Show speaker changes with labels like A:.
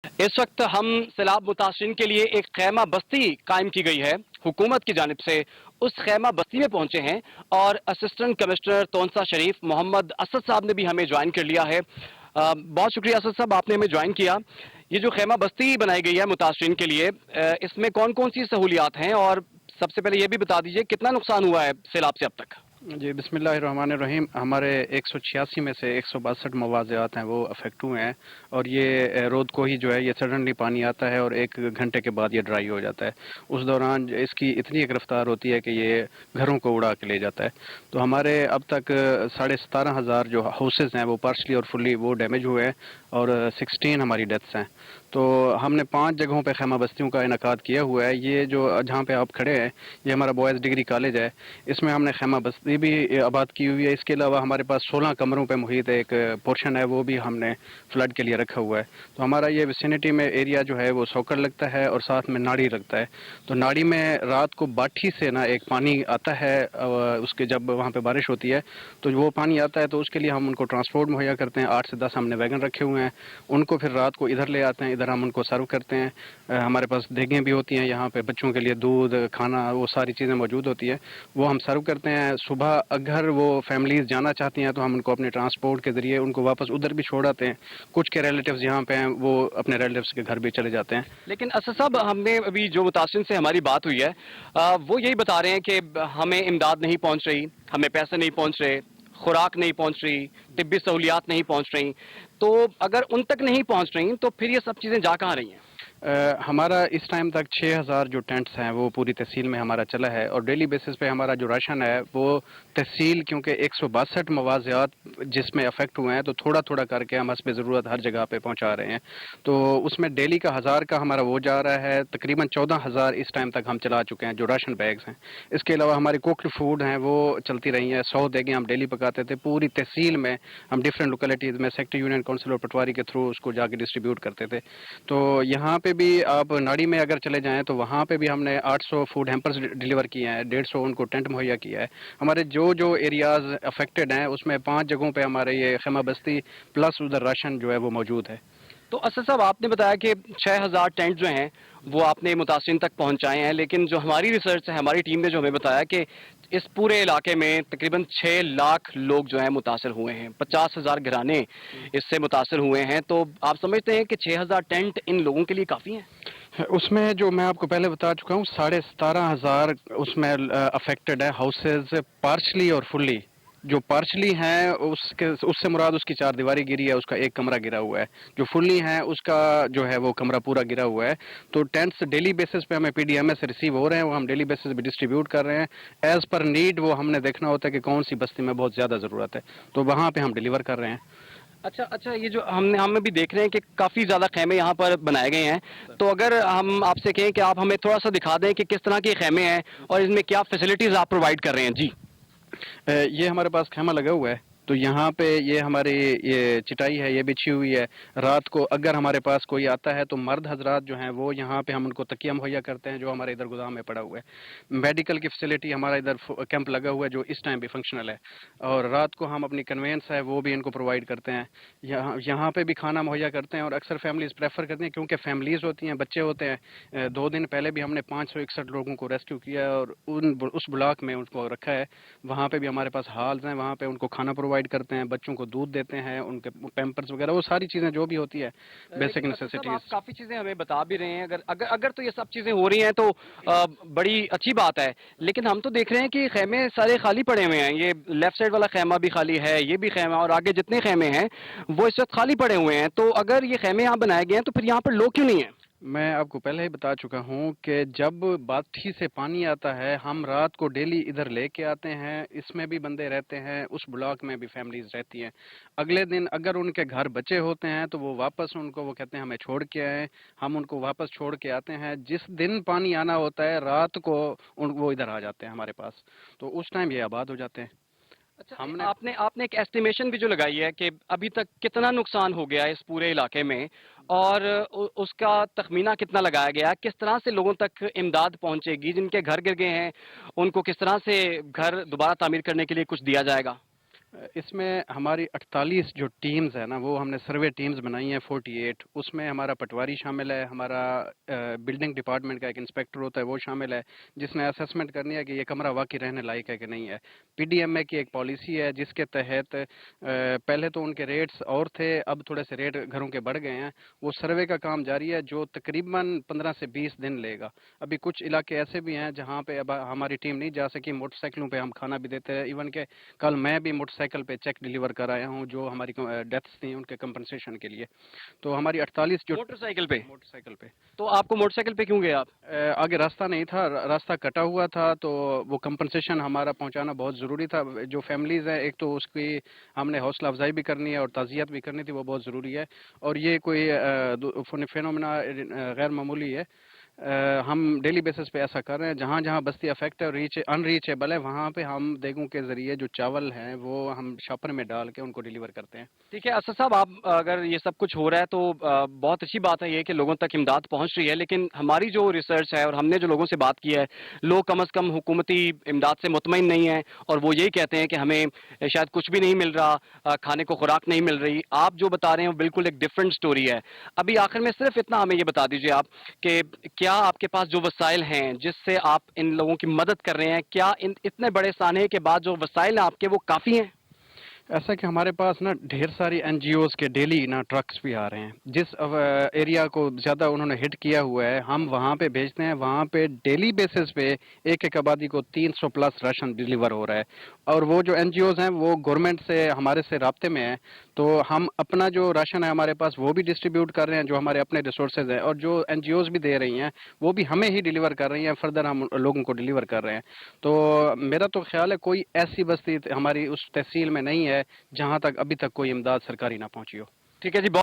A: اس وقت ہم سیلاب متاثرین کے لیے ایک خیمہ بستی قائم کی گئی ہے حکومت کی جانب سے. اس خیمہ بستی میں پہنچے ہیں اور اسسٹنٹ کمشنر تونسا شریف محمد اسد صاحب نے بھی ہمیں جوائن کر لیا ہے. بہت شکریہ اسد صاحب، آپ نے ہمیں جوائن کیا. یہ جو خیمہ بستی بنائی گئی ہے متاثرین کے لیے، اس میں کون کون سی سہولیات ہیں، اور سب سے پہلے یہ بھی بتا دیجئے کتنا نقصان ہوا ہے سیلاب سے اب تک؟
B: جی بسم اللہ الرحمن الرحیم. ہمارے 186 میں سے 162 مواضعات ہیں وہ افیکٹ ہوئے ہیں، اور یہ رود کو ہی جو ہے یہ سڈنلی پانی آتا ہے اور 1 گھنٹے کے بعد یہ ڈرائی ہو جاتا ہے. اس دوران اس کی اتنی ایک رفتار ہوتی ہے کہ یہ گھروں کو اڑا کے لے جاتا ہے. تو ہمارے اب تک 17,500 جو ہاؤسز ہیں وہ پارشلی اور فلی وہ ڈیمیج ہوئے ہیں، اور 16 ہماری ڈیتھس ہیں. تو ہم نے 5 جگہوں پہ خیمہ بستیوں کا انعقاد کیا ہوا ہے. یہ جو جہاں پہ آپ کھڑے ہیں یہ ہمارا بوائز ڈگری کالج ہے، اس میں ہم نے خیمہ بستی بھی آباد کی ہوئی ہے. اس کے علاوہ ہمارے پاس 16 کمروں پہ محیط ایک پورشن ہے، وہ بھی ہم نے فلڈ کے لیے رکھا ہوا ہے. تو ہمارا یہ ویسینٹی میں ایریا جو ہے وہ سوکر لگتا ہے اور ساتھ میں ناڑی لگتا ہے. تو ناڑی میں رات کو باٹھی سے نا ایک پانی آتا ہے، اس کے جب وہاں پہ بارش ہوتی ہے تو وہ پانی آتا ہے، تو اس کے لیے ہم ان کو ٹرانسپورٹ مہیا کرتے ہیں. 8 سے 10 ہم نے ویگن رکھے ہوئے ہیں، ان کو پھر رات کو ادھر لے آتے ہیں، ادھر ہم ان کو سرو کرتے ہیں. ہمارے پاس دیگیں بھی ہوتی ہیں یہاں پہ، بچوں کے لیے دودھ کھانا وہ ساری چیزیں موجود ہوتی ہیں، وہ ہم سرو کرتے ہیں. صبح اگر وہ فیملیز جانا چاہتی ہیں تو ہم ان کو اپنے ٹرانسپورٹ کے ذریعے ان کو واپس ادھر بھی چھوڑ آتے ہیں. کچھ کے ریلیٹیوز یہاں پہ ہیں وہ اپنے ریلیٹیوز کے گھر بھی چلے جاتے ہیں.
A: لیکن اسد صاحب، ہم نے ابھی جو متاثرین سے ہماری بات ہوئی ہے وہ یہی بتا رہے ہیں کہ ہمیں امداد نہیں پہنچ رہی، ہمیں پیسے نہیں پہنچ رہے، خوراک نہیں پہنچ رہی، طبی سہولیات نہیں پہنچ رہی. تو اگر ان تک نہیں پہنچ رہی تو پھر یہ سب چیزیں جا کہاں رہی ہیں؟
B: ہمارا اس ٹائم تک 6,000 جو ٹینٹس ہیں وہ پوری تحصیل میں ہمارا چلا ہے، اور ڈیلی بیسس پہ ہمارا جو راشن ہے وہ تحصیل، کیونکہ 162 مواضعات جس میں افیکٹ ہوئے ہیں تو تھوڑا تھوڑا کر کے ہم حسب ضرورت ہر جگہ پہ پہنچا رہے ہیں. تو اس میں ڈیلی کا 1000 کا ہمارا وہ جا رہا ہے، تقریباً 14,000 اس ٹائم تک ہم چلا چکے ہیں جو راشن بیگز ہیں. اس کے علاوہ ہماری کوکڈ فوڈ ہیں وہ چلتی رہی ہیں. 100 دیگیں ہم ڈیلی پکاتے تھے پوری تحصیل میں. ہم ڈفرینٹ لوکیلٹیز میں سیکٹر یونین کونسل اور پٹواری کے تھرو اس کو جا کے ڈسٹریبیوٹ کرتے تھے. تو یہاں پہ بھی آپ ناڑی میں اگر چلے جائیں تو وہاں پہ بھی ہم نے 800 فوڈ ہیمپرز ڈیلیور کیے ہیں، 150 ان کو ٹینٹ مہیا کیا ہے. ہمارے جو ایریاز افیکٹڈ ہیں اس میں 5 جگہوں پہ ہمارے یہ خیمہ بستی پلس ادھر راشن جو ہے وہ موجود ہے.
A: تو اسد صاحب، آپ نے بتایا کہ 6,000 ٹینٹ جو ہیں وہ آپ نے متاثرین تک پہنچائے ہیں، لیکن جو ہماری ریسرچ ہے، ہماری ٹیم نے جو ہمیں بتایا کہ اس پورے علاقے میں تقریباً 6 لاکھ لوگ جو ہیں متاثر ہوئے ہیں، 50,000 گھرانے اس سے متاثر ہوئے ہیں. تو آپ سمجھتے ہیں کہ 6,000 ٹینٹ ان لوگوں کے لیے کافی ہیں؟
B: اس میں جو میں آپ کو پہلے بتا چکا ہوں 17,500 اس میں افیکٹڈ ہے ہاؤسز پارشلی اور فلی. جو پارشلی ہیں اس سے مراد اس کی 4 دیواری گری ہے، اس کا ایک کمرہ گرا ہوا ہے. جو فلی ہیں اس کا جو ہے وہ کمرہ پورا گرا ہوا ہے. تو ٹینٹس ڈیلی بیسس پہ ہمیں پی ڈی ایم ایس سے ریسیو ہو رہے ہیں، وہ ہم ڈیلی بیسس پہ ڈسٹریبیوٹ کر رہے ہیں ایز پر نیڈ. وہ ہم نے دیکھنا ہوتا ہے کہ کون سی بستی میں بہت زیادہ ضرورت ہے، تو وہاں پہ ہم ڈیلیور کر رہے ہیں.
A: اچھا، یہ جو ہم بھی دیکھ رہے ہیں کہ کافی زیادہ خیمے یہاں پر بنائے گئے ہیں. تو اگر ہم آپ سے کہیں کہ آپ ہمیں تھوڑا سا دکھا دیں کہ کس طرح کے خیمے ہیں اور اس میں کیا فیسلٹیز آپ پرووائڈ کر رہے ہیں. جی
B: یہ ہمارے پاس خیمہ لگا ہوا ہے، تو یہاں پہ یہ ہماری یہ چٹائی ہے یہ بچھی ہوئی ہے. رات کو اگر ہمارے پاس کوئی آتا ہے تو مرد حضرات جو ہیں وہ یہاں پہ ہم ان کو تکیہ مہیا کرتے ہیں جو ہمارے ادھر گودام میں پڑا ہوا ہے. میڈیکل کی فیسلٹی ہمارا ادھر کیمپ لگا ہوا ہے جو اس ٹائم بھی فنکشنل ہے، اور رات کو ہم اپنی کنوینس ہے وہ بھی ان کو پرووائڈ کرتے ہیں. یہاں پہ بھی کھانا مہیا کرتے ہیں، اور اکثر فیملیز پریفر کرتی ہیں کیونکہ فیملیز ہوتی ہیں، بچے ہوتے ہیں. 2 دن پہلے بھی ہم نے 561 لوگوں کو ریسکیو کیا ہے اور اس بلاک میں ان کو رکھا ہے. وہاں پہ بھی ہمارے پاس ہالز ہیں، وہاں پہ ان کو کھانا پرووائڈ کرتے ہیں، بچوں کو دودھ دیتے ہیں، ان کے پیمپرز وغیرہ وہ ساری چیزیں جو بھی ہوتی ہے بیسک
A: لیکن اسد صاحب، آپ
B: نیسیسٹیز.
A: کافی چیزیں ہمیں بتا بھی رہے ہیں. اگر تو یہ سب چیزیں ہو رہی ہیں تو بڑی اچھی بات ہے. لیکن ہم تو دیکھ رہے ہیں کہ خیمے سارے خالی پڑے ہوئے ہیں. یہ لیفٹ سائڈ والا خیمہ بھی خالی ہے، یہ بھی خیمہ، اور آگے جتنے خیمے ہیں وہ اس وقت خالی پڑے ہوئے ہیں. تو اگر یہ خیمے یہاں بنائے گئے ہیں تو پھر یہاں پر لوگ کیوں نہیں ہیں؟
B: میں آپ کو پہلے ہی بتا چکا ہوں کہ جب باٹھی سے پانی آتا ہے ہم رات کو ڈیلی ادھر لے کے آتے ہیں. اس میں بھی بندے رہتے ہیں، اس بلاک میں بھی فیملیز رہتی ہیں. اگلے دن اگر ان کے گھر بچے ہوتے ہیں تو وہ واپس ان کو وہ کہتے ہیں ہمیں چھوڑ کے آئیں، ہم ان کو واپس چھوڑ کے آتے ہیں. جس دن پانی آنا ہوتا ہے رات کو وہ ادھر آ جاتے ہیں ہمارے پاس، تو اس ٹائم یہ آباد ہو جاتے ہیں.
A: اچھا،
B: ہم نے
A: آپ نے ایک ایسٹیمیشن بھی جو لگائی ہے کہ ابھی تک کتنا نقصان ہو گیا ہے اس پورے علاقے میں، اور اس کا تخمینہ کتنا لگایا گیا ہے؟ کس طرح سے لوگوں تک امداد پہنچے گی؟ جن کے گھر گر گئے ہیں ان کو کس طرح سے گھر دوبارہ تعمیر کرنے کے لیے کچھ دیا جائے گا؟
B: اس میں ہماری 48 جو ٹیمز ہیں نا وہ ہم نے سروے ٹیمز بنائی ہیں 48. اس میں ہمارا پٹواری شامل ہے، ہمارا بلڈنگ ڈپارٹمنٹ کا ایک انسپیکٹر ہوتا ہے وہ شامل ہے، جس نے اسیسمنٹ کرنی ہے کہ یہ کمرہ واقعی رہنے لائق ہے کہ نہیں ہے۔ پی ڈی ایم اے کی ایک پالیسی ہے جس کے تحت پہلے تو ان کے ریٹس اور تھے، اب تھوڑے سے ریٹ گھروں کے بڑھ گئے ہیں۔ وہ سروے کا کام جاری ہے جو تقریباً 15 سے 20 دن لے گا۔ ابھی کچھ علاقے ایسے بھی ہیں جہاں پہ اب ہماری ٹیم نہیں جا سکی، موٹر سائیکلوں پہ ہم کھانا بھی دیتے ہیں، ایون کہ کل میں بھی موٹر سائیکل پہ چیک ڈیلیور کر آیا ہوں جو ہماری ڈیتھس تھیں ان کے کمپنسیشن کے لیے۔ تو ہماری 48 جو
A: موٹر سائیکل پہ؟
B: موٹر سائیکل پہ
A: تو آپ کو موٹر سائیکل پہ کیوں گئے آپ؟
B: آگے راستہ نہیں تھا، راستہ کٹا ہوا تھا، تو وہ کمپنسیشن ہمارا پہنچانا بہت ضروری تھا۔ جو فیملیز ہیں ایک تو اس کی ہم نے حوصلہ افزائی بھی کرنی ہے اور تعزیت بھی کرنی تھی، وہ بہت ضروری ہے۔ اور یہ کوئی فینومینا غیر معمولی ہے۔ ہم ڈیلی بیسس پہ ایسا کر رہے ہیں، جہاں جہاں بستی افیکٹ ہے اور ان ریچیبل ہے وہاں پہ ہم دیگوں کے ذریعے جو چاول ہیں وہ ہم شاپر میں ڈال کے ان کو ڈیلیور کرتے ہیں۔
A: ٹھیک ہے اسد صاحب، آپ اگر یہ سب کچھ ہو رہا ہے تو بہت اچھی بات ہے یہ کہ لوگوں تک امداد پہنچ رہی ہے، لیکن ہماری جو ریسرچ ہے اور ہم نے جو لوگوں سے بات کی ہے، لوگ کم از کم حکومتی امداد سے مطمئن نہیں ہیں اور وہ یہی کہتے ہیں کہ ہمیں شاید کچھ بھی نہیں مل رہا، کھانے کو خوراک نہیں مل رہی۔ آپ جو بتا رہے ہیں وہ بالکل ایک ڈفرینٹ سٹوری ہے۔ ابھی آخر میں صرف اتنا ہمیں یہ بتا دیجیے آپ کہ کیا آپ کے پاس جو وسائل ہیں جس سے آپ ان لوگوں کی مدد کر رہے ہیں، کیا ان اتنے بڑے سانحے کے بعد جو وسائل ہیں آپ کے وہ کافی ہیں؟
B: ایسا کہ ہمارے پاس نا ڈھیر ساری این جی اوز کے ڈیلی نا ٹرکس بھی آ رہے ہیں، جس ایریا کو زیادہ انہوں نے ہٹ کیا ہوا ہے ہم وہاں پہ بھیجتے ہیں۔ وہاں پہ ڈیلی بیسس پہ ایک ایک آبادی کو 300 پلس راشن ڈلیور ہو رہا ہے۔ اور وہ جو این جی اوز ہیں وہ گورنمنٹ سے ہمارے سے رابطے میں ہیں، تو ہم اپنا جو راشن ہے ہمارے پاس وہ بھی ڈسٹریبیوٹ کر رہے ہیں جو ہمارے اپنے ریسورسز ہیں، اور جو این جی اوز بھی دے رہی ہیں وہ بھی ہمیں ہی ڈلیور کر رہی ہیں، فردر ہم لوگوں کو ڈلیور کر رہے ہیں۔ تو میرا تو خیال ہے کوئی ایسی بستی ہماری اس تحصیل میں نہیں ہے جہاں تک ابھی تک کوئی امداد سرکاری نہ پہنچی ہو۔
A: ٹھیک ہے جی، بہت